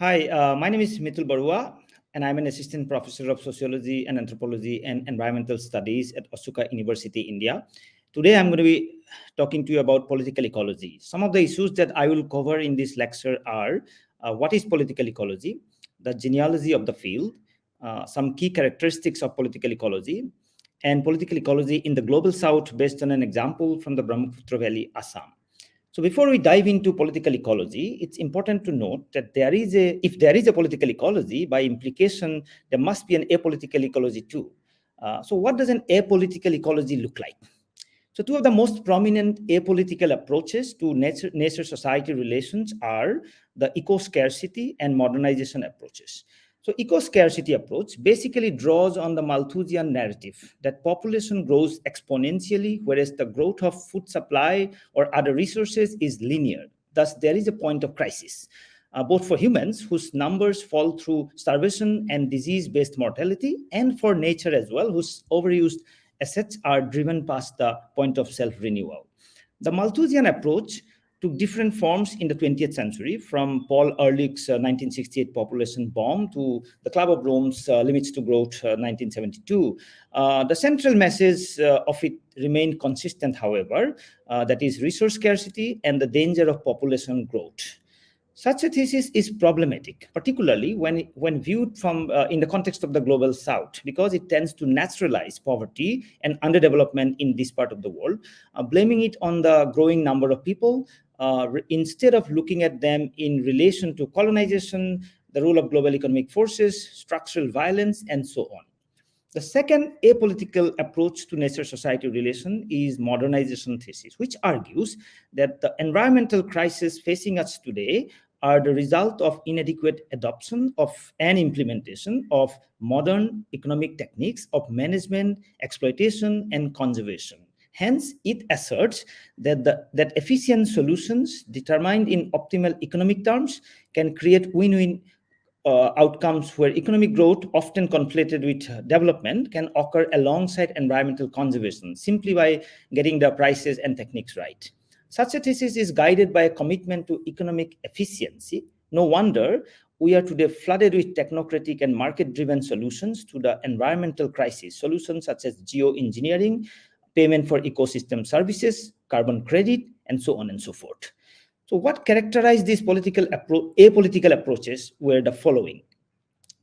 Hi, my name is Mitul Baruah, and I'm an assistant professor of sociology and anthropology and environmental studies at Asuka University, India. Today, I'm going to be talking to you about political ecology. Some of the issues that I will cover in this lecture are what is political ecology, the genealogy of the field, some key characteristics of political ecology, and political ecology in the global south based on an example from the Brahmaputra Valley, Assam. So before we dive into political ecology, it's important to note that if there is a political ecology, by implication, there must be an apolitical ecology too. So what does an apolitical ecology look like? So two of the most prominent apolitical approaches to nature-society relations are the eco-scarcity and modernization approaches. So eco-scarcity approach basically draws on the Malthusian narrative that population grows exponentially, whereas the growth of food supply or other resources is linear. Thus, there is a point of crisis, both for humans whose numbers fall through starvation and disease-based mortality, and for nature as well, whose overused assets are driven past the point of self-renewal. The Malthusian approach took different forms in the 20th century, from Paul Ehrlich's 1968 population bomb to the Club of Rome's limits to growth 1972. The central message of it remained consistent, however, that is resource scarcity and the danger of population growth. Such a thesis is problematic, particularly when viewed from in the context of the global south, because it tends to naturalize poverty and underdevelopment in this part of the world, blaming it on the growing number of people instead of looking at them in relation to colonization, the role of global economic forces, structural violence, and so on. The second apolitical approach to nature-society relation is modernization thesis, which argues that the environmental crisis facing us today are the result of inadequate adoption of and implementation of modern economic techniques of management, exploitation, and conservation. Hence, it asserts that efficient solutions determined in optimal economic terms can create win-win outcomes where economic growth, often conflated with development, can occur alongside environmental conservation simply by getting the prices and techniques right. Such a thesis is guided by a commitment to economic efficiency. No wonder we are today flooded with technocratic and market-driven solutions to the environmental crisis, solutions such as geoengineering, payment for ecosystem services, carbon credit, and so on and so forth. So what characterized these apolitical approaches were the following.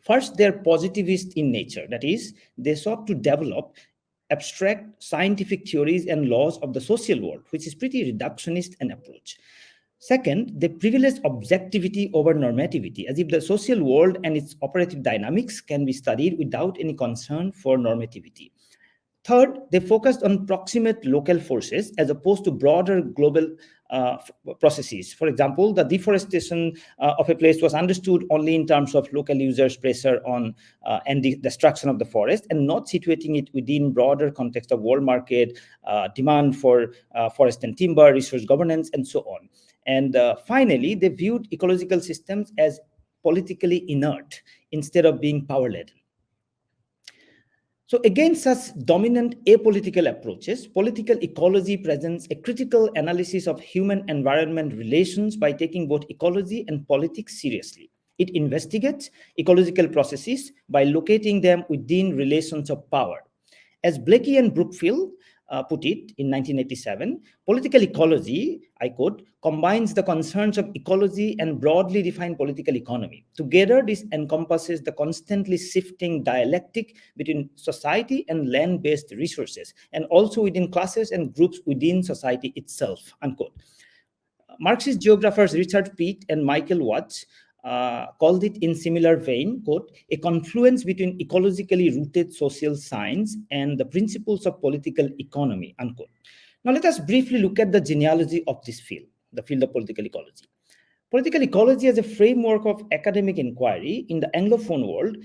First, they're positivist in nature. That is, they sought to develop abstract scientific theories and laws of the social world, which is pretty reductionist an approach. Second, they privilege objectivity over normativity, as if the social world and its operative dynamics can be studied without any concern for normativity. Third, they focused on proximate local forces as opposed to broader global processes. For example, the deforestation of a place was understood only in terms of local users' pressure on and the destruction of the forest, and not situating it within broader context of world market, demand for forest and timber, resource governance, and so on. And finally, they viewed ecological systems as politically inert instead of being power-led. So against such dominant apolitical approaches, political ecology presents a critical analysis of human-environment relations by taking both ecology and politics seriously. It investigates ecological processes by locating them within relations of power. As Blaikie and Brookfield put it in 1987, political ecology, I quote, combines the concerns of ecology and broadly defined political economy. Together, this encompasses the constantly shifting dialectic between society and land-based resources, and also within classes and groups within society itself, unquote. Marxist geographers Richard Pitt and Michael Watts called it in similar vein, quote, a confluence between ecologically rooted social science and the principles of political economy, unquote. Now let us briefly look at the genealogy of this field, the field of political ecology. Political ecology as a framework of academic inquiry in the Anglophone world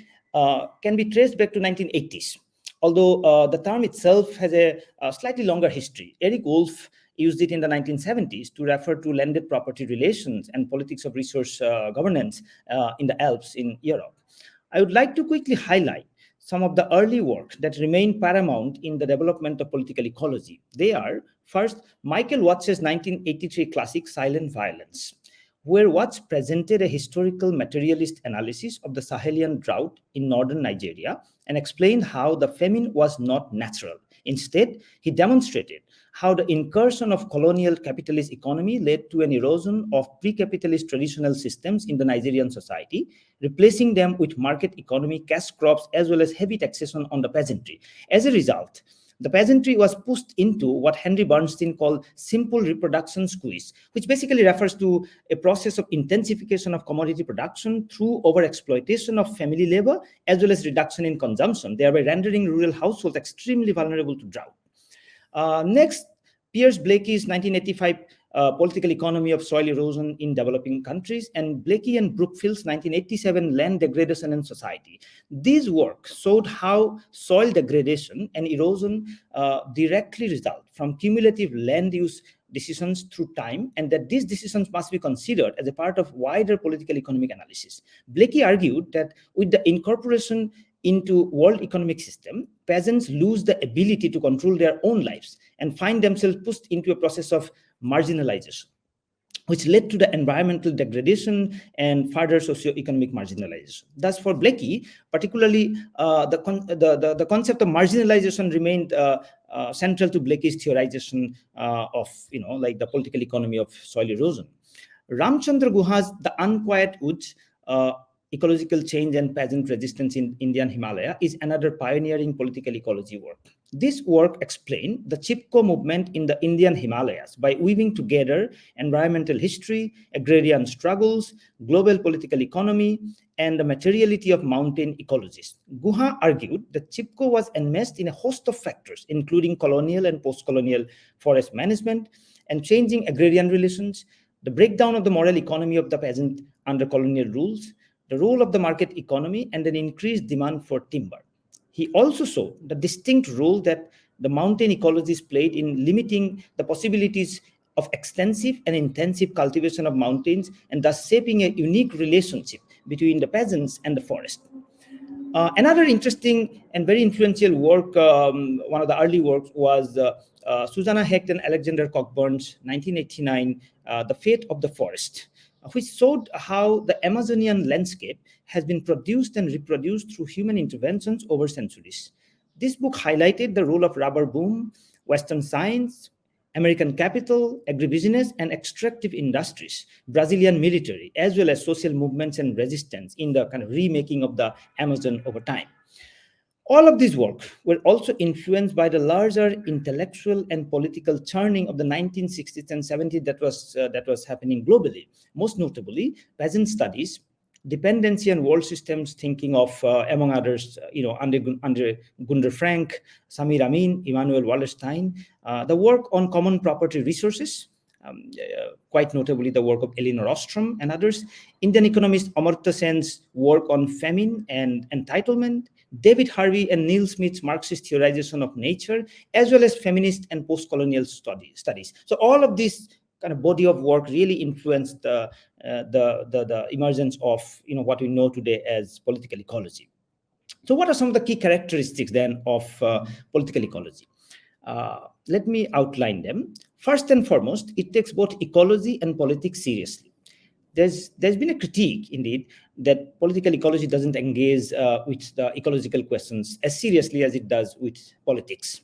can be traced back to 1980s, although the term itself has a slightly longer history. Eric Wolf used it in the 1970s to refer to landed property relations and politics of resource governance in the Alps in Europe. I would like to quickly highlight some of the early work that remained paramount in the development of political ecology. They are, first, Michael Watts's 1983 classic Silent Violence, where Watts presented a historical materialist analysis of the Sahelian drought in northern Nigeria and explained how the famine was not natural. Instead, he demonstrated how the incursion of colonial capitalist economy led to an erosion of pre-capitalist traditional systems in the Nigerian society, replacing them with market economy, cash crops, as well as heavy taxation on the peasantry. As a result, the peasantry was pushed into what Henry Bernstein called simple reproduction squeeze, which basically refers to a process of intensification of commodity production through overexploitation of family labor, as well as reduction in consumption, thereby rendering rural households extremely vulnerable to drought. Next, Piers Blaikie's 1985 Political Economy of Soil Erosion in Developing Countries, and Blaikie and Brookfield's 1987 Land Degradation and Society. These works showed how soil degradation and erosion directly result from cumulative land use decisions through time, and that these decisions must be considered as a part of wider political economic analysis. Blaikie argued that with the incorporation into world economic system, peasants lose the ability to control their own lives and find themselves pushed into a process of marginalization, which led to the environmental degradation and further socio-economic marginalization. Thus, for Blaikie, particularly the concept of marginalization remained central to Blaikie's theorization of, like the political economy of soil erosion. Ramchandra Guha's The Unquiet Woods, Ecological Change and Peasant Resistance in Indian Himalaya is another pioneering political ecology work. This work explained the Chipko movement in the Indian Himalayas by weaving together environmental history, agrarian struggles, global political economy, and the materiality of mountain ecologies. Guha argued that Chipko was enmeshed in a host of factors, including colonial and post-colonial forest management and changing agrarian relations, the breakdown of the moral economy of the peasant under colonial rules, the role of the market economy, and an increased demand for timber. He also saw the distinct role that the mountain ecologies played in limiting the possibilities of extensive and intensive cultivation of mountains, and thus shaping a unique relationship between the peasants and the forest. Another interesting and very influential work, one of the early works, was Susanna Hecht and Alexander Cockburn's 1989 The Fate of the Forest, which showed how the Amazonian landscape has been produced and reproduced through human interventions over centuries. This book highlighted the role of rubber boom, Western science, American capital, agribusiness, and extractive industries, Brazilian military, as well as social movements and resistance in the kind of remaking of the Amazon over time. All of these work were also influenced by the larger intellectual and political churning of the 1960s and 70s that was happening globally. Most notably, peasant studies, dependency on world systems, thinking of, among others, Andre Gunder Frank, Samir Amin, Immanuel Wallerstein, the work on common property resources, quite notably the work of Elinor Ostrom and others, Indian economist Amartya Sen's work on famine and entitlement, David Harvey and Neil Smith's Marxist theorization of nature, as well as feminist and post-colonial studies. So all of this kind of body of work really influenced the emergence of what we know today as political ecology. So what are some of the key characteristics then of political ecology? Let me outline them. First and foremost, it takes both ecology and politics seriously. There's been a critique, indeed, that political ecology doesn't engage with the ecological questions as seriously as it does with politics.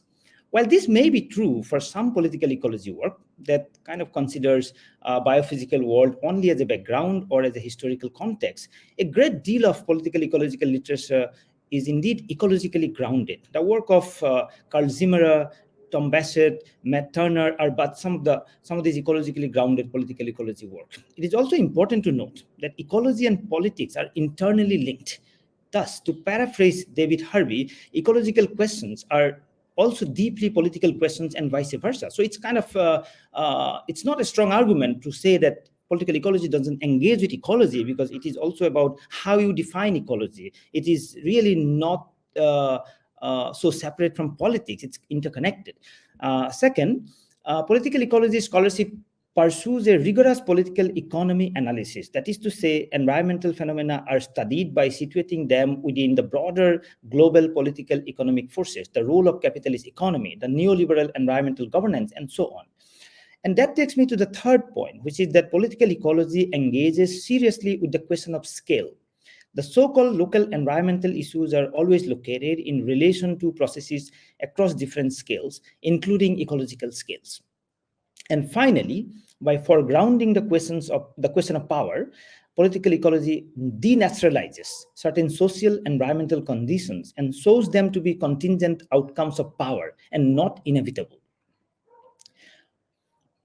While this may be true for some political ecology work that kind of considers biophysical world only as a background or as a historical context, a great deal of political ecological literature is indeed ecologically grounded. The work of Carl Zimmerer, Tom Bassett, Matt Turner are but some of these ecologically grounded political ecology work. It is also important to note that ecology and politics are internally linked. Thus, to paraphrase David Harvey, ecological questions are also deeply political questions and vice versa. So it's kind of, it's not a strong argument to say that political ecology doesn't engage with ecology, because it is also about how you define ecology. It is really not so separate from politics. It's interconnected. Second, political ecology scholarship pursues a rigorous political economy analysis. That is to say, environmental phenomena are studied by situating them within the broader global political economic forces, the role of capitalist economy, the neoliberal environmental governance, and so on. And that takes me to the third point, which is that political ecology engages seriously with the question of scale. The so-called local environmental issues are always located in relation to processes across different scales, including ecological scales. And finally, by foregrounding the question of power, political ecology denaturalizes certain social environmental conditions and shows them to be contingent outcomes of power and not inevitable.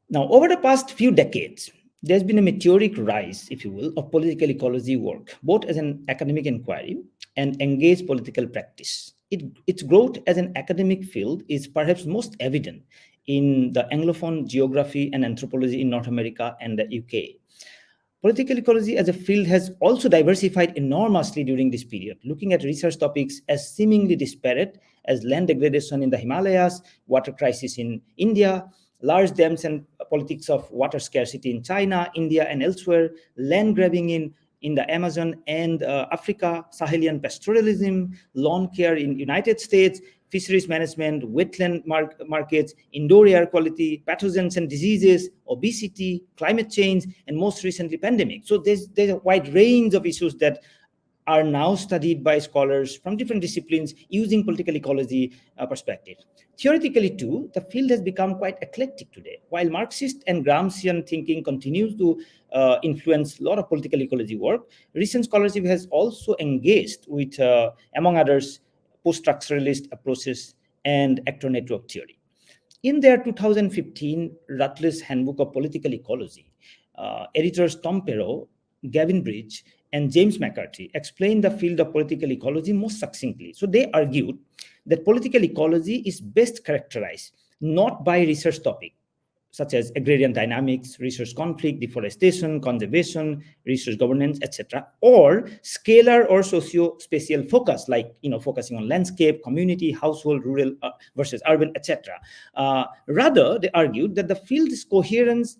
Now, over the past few decades, there's been a meteoric rise, if you will, of political ecology work, both as an academic inquiry and engaged political practice. Its growth as an academic field is perhaps most evident in the Anglophone geography and anthropology in North America and the UK. Political ecology as a field has also diversified enormously during this period, looking at research topics as seemingly disparate as land degradation in the Himalayas, water crisis in India, large dams and politics of water scarcity in China, India, and elsewhere, land grabbing in the Amazon and Africa, Sahelian pastoralism, lawn care in United States, fisheries management, wetland markets, indoor air quality, pathogens and diseases, obesity, climate change, and most recently pandemic. So there's a wide range of issues that are now studied by scholars from different disciplines using political ecology perspective. Theoretically too, the field has become quite eclectic today. While Marxist and Gramscian thinking continues to influence a lot of political ecology work, recent scholarship has also engaged with, among others, post-structuralist approaches and actor network theory. In their 2015 Rutledge Handbook of Political Ecology, editors Tom Perrow, Gavin Bridge, and James McCarthy explained the field of political ecology most succinctly. So they argued that political ecology is best characterized not by research topic, such as agrarian dynamics, resource conflict, deforestation, conservation, resource governance, etc., or scalar or socio-spatial focus, like focusing on landscape, community, household, rural versus urban, etc. Rather, they argued that the field's coherence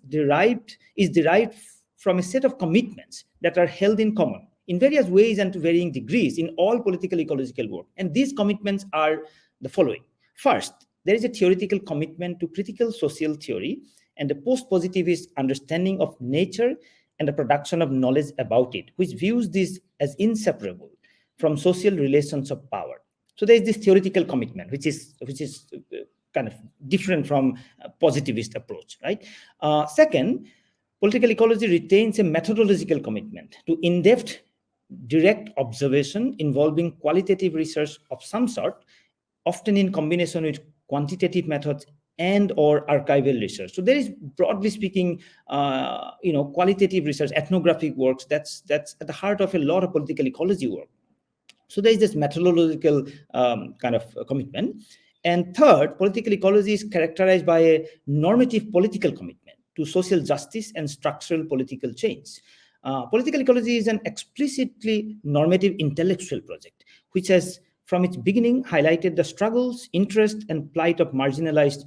is derived from a set of commitments that are held in common in various ways and to varying degrees in all political ecological work. And these commitments are the following. First, there is a theoretical commitment to critical social theory and a post-positivist understanding of nature and the production of knowledge about it, which views this as inseparable from social relations of power. So there is this theoretical commitment, which is kind of different from a positivist approach, right? Second, political ecology retains a methodological commitment to in-depth, direct observation involving qualitative research of some sort, often in combination with quantitative methods and or archival research. So there is, broadly speaking, qualitative research, ethnographic works, that's at the heart of a lot of political ecology work. So there is this methodological kind of commitment. And third, political ecology is characterized by a normative political commitment to social justice and structural political change. Political ecology is an explicitly normative intellectual project, which has, from its beginning, highlighted the struggles, interests, and plight of marginalized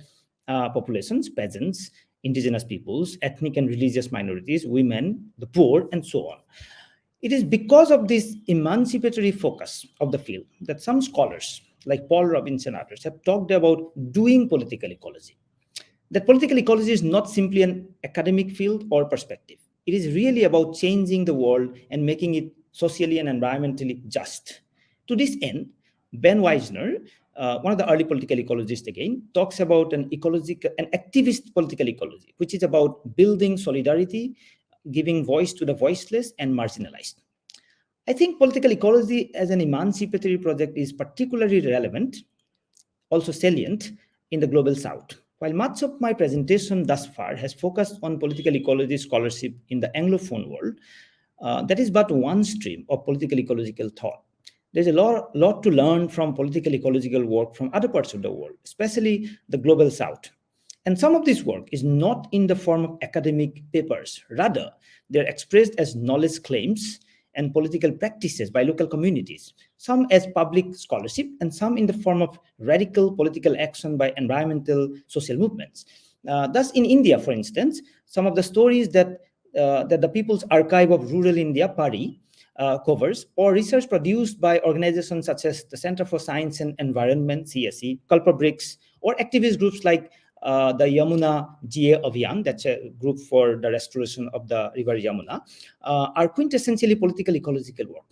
populations, peasants, indigenous peoples, ethnic and religious minorities, women, the poor, and so on. It is because of this emancipatory focus of the field that some scholars, like Paul Robinson and others, have talked about doing political ecology. That political ecology is not simply an academic field or perspective. It is really about changing the world and making it socially and environmentally just. To this end, Ben Weisner, one of the early political ecologists again, talks about an activist political ecology, which is about building solidarity, giving voice to the voiceless and marginalized. I think political ecology as an emancipatory project is particularly relevant, also salient, in the global South. While much of my presentation thus far has focused on political ecology scholarship in the Anglophone world, that is but one stream of political ecological thought. There's a lot to learn from political ecological work from other parts of the world, especially the global South. And some of this work is not in the form of academic papers. Rather, they're expressed as knowledge claims and political practices by local communities, some as public scholarship and some in the form of radical political action by environmental social movements. Thus, in India, for instance, some of the stories that the People's Archive of Rural India, PARI, covers, or research produced by organizations such as the Center for Science and Environment, CSE, Culper Bricks, or activist groups like the Yamuna GA Abhiyan, that's a group for the restoration of the river Yamuna, are quintessentially political ecological work.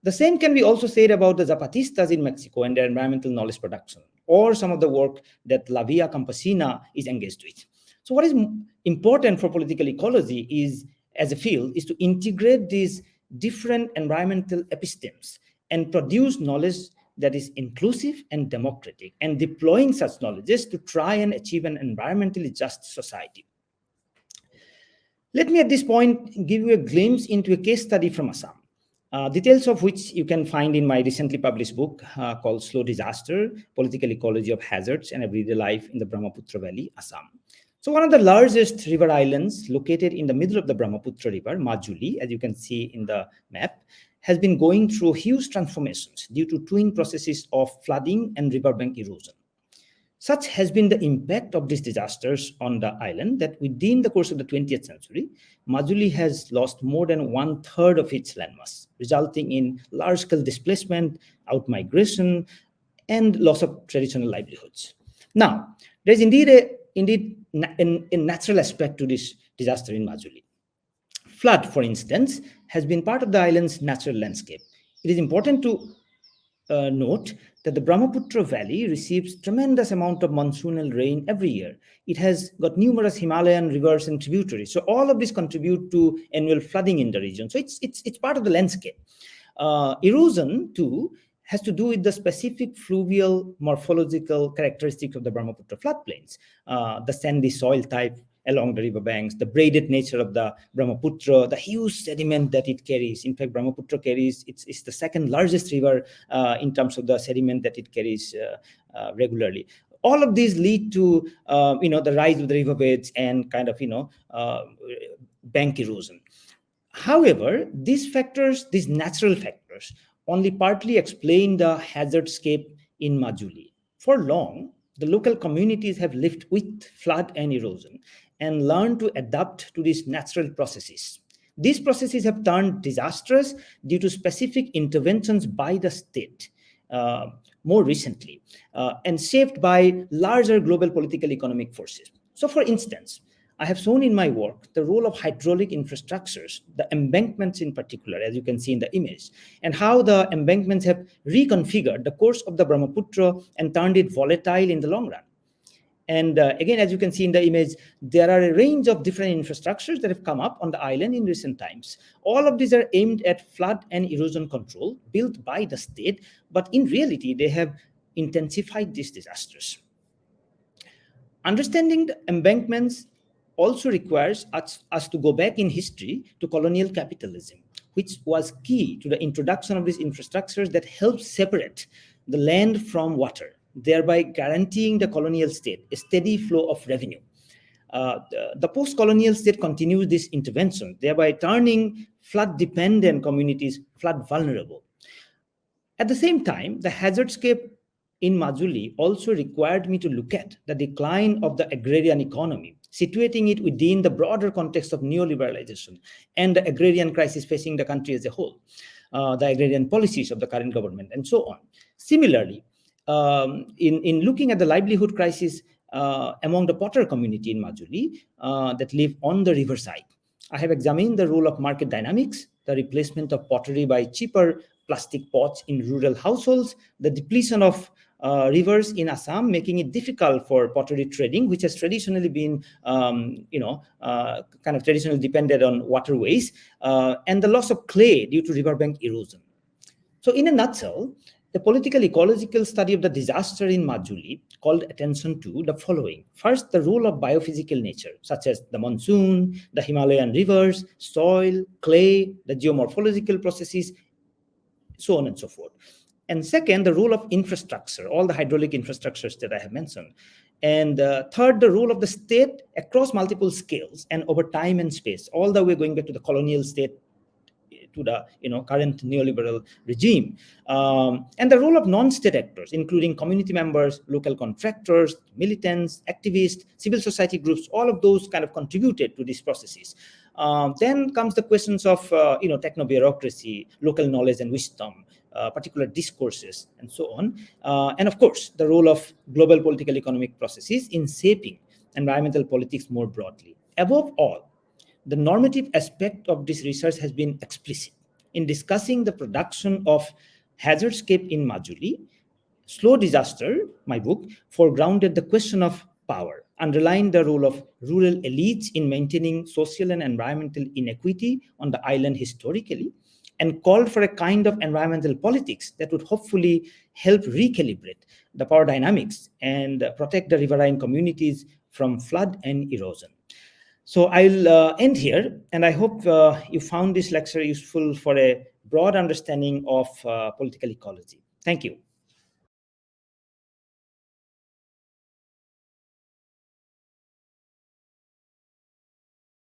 The same can be also said about the Zapatistas in Mexico and their environmental knowledge production, or some of the work that La Via Campesina is engaged with. So what is important for political ecology is, as a field, is to integrate these different environmental epistemes and produce knowledge that is inclusive and democratic, and deploying such knowledges to try and achieve an environmentally just society. Let me at this point give you a glimpse into a case study from Assam, details of which you can find in my recently published book called Slow Disaster, Political Ecology of Hazards and Everyday Life in the Brahmaputra Valley, Assam. So one of the largest river islands located in the middle of the Brahmaputra River, Majuli, as you can see in the map, has been going through huge transformations due to twin processes of flooding and riverbank erosion. Such has been the impact of these disasters on the island that within the course of the 20th century, Majuli has lost more than 1/3 of its landmass, resulting in large-scale displacement, outmigration, and loss of traditional livelihoods. Now, there's indeed a natural aspect to this disaster in Majuli. Flood, for instance, has been part of the island's natural landscape. It is important to note that the Brahmaputra Valley receives tremendous amount of monsoonal rain every year. It has got numerous Himalayan rivers and tributaries. So all of this contribute to annual flooding in the region. So it's part of the landscape. Erosion, too, has to do with the specific fluvial morphological characteristics of the Brahmaputra floodplains, the sandy soil type along the riverbanks, the braided nature of the Brahmaputra, the huge sediment that it carries. In fact, Brahmaputra carries, it's the second largest river in terms of the sediment that it carries regularly. All of these lead to, the rise of the riverbeds and kind of, bank erosion. However, these natural factors, only partly explain the hazardscape in Majuli. For long, the local communities have lived with flood and erosion and learned to adapt to these natural processes. These processes have turned disastrous due to specific interventions by the state more recently and shaped by larger global political economic forces. So for instance, I have shown in my work the role of hydraulic infrastructures, the embankments in particular, as you can see in the image, and how the embankments have reconfigured the course of the Brahmaputra and turned it volatile in the long run. And again, as you can see in the image, there are a range of different infrastructures that have come up on the island in recent times. All of these are aimed at flood and erosion control built by the state, but in reality, they have intensified these disasters. Understanding the embankments also requires us to go back in history to colonial capitalism, which was key to the introduction of these infrastructures that helped separate the land from water, thereby guaranteeing the colonial state a steady flow of revenue. The post-colonial state continues this intervention, thereby turning flood-dependent communities flood vulnerable. At the same time, the hazardscape in Majuli also required me to look at the decline of the agrarian economy, situating it within the broader context of neoliberalization and the agrarian crisis facing the country as a whole, the agrarian policies of the current government, and so on. Similarly, in looking at the livelihood crisis among the potter community in Majuli that live on the riverside, I have examined the role of market dynamics, the replacement of pottery by cheaper plastic pots in rural households, the depletion of rivers in Assam, making it difficult for pottery trading, which has traditionally been, traditionally depended on waterways, and the loss of clay due to riverbank erosion. So in a nutshell, the political ecological study of the disaster in Majuli called attention to the following. First, the role of biophysical nature, such as the monsoon, the Himalayan rivers, soil, clay, the geomorphological processes, so on and so forth. And second, the role of infrastructure, all the hydraulic infrastructures that I have mentioned. And third, the role of the state across multiple scales and over time and space, all the way going back to the colonial state to the current neoliberal regime. And the role of non-state actors, including community members, local contractors, militants, activists, civil society groups, all of those kind of contributed to these processes. Then comes the questions of techno-bureaucracy, local knowledge and wisdom, particular discourses, and so on. And of course, the role of global political economic processes in shaping environmental politics more broadly. Above all, the normative aspect of this research has been explicit. In discussing the production of hazardscape in Majuli, Slow Disaster, my book, foregrounded the question of power, underlined the role of rural elites in maintaining social and environmental inequity on the island historically, and called for a kind of environmental politics that would hopefully help recalibrate the power dynamics and protect the riverine communities from flood and erosion. So I'll end here, and I hope you found this lecture useful for a broad understanding of political ecology. Thank you.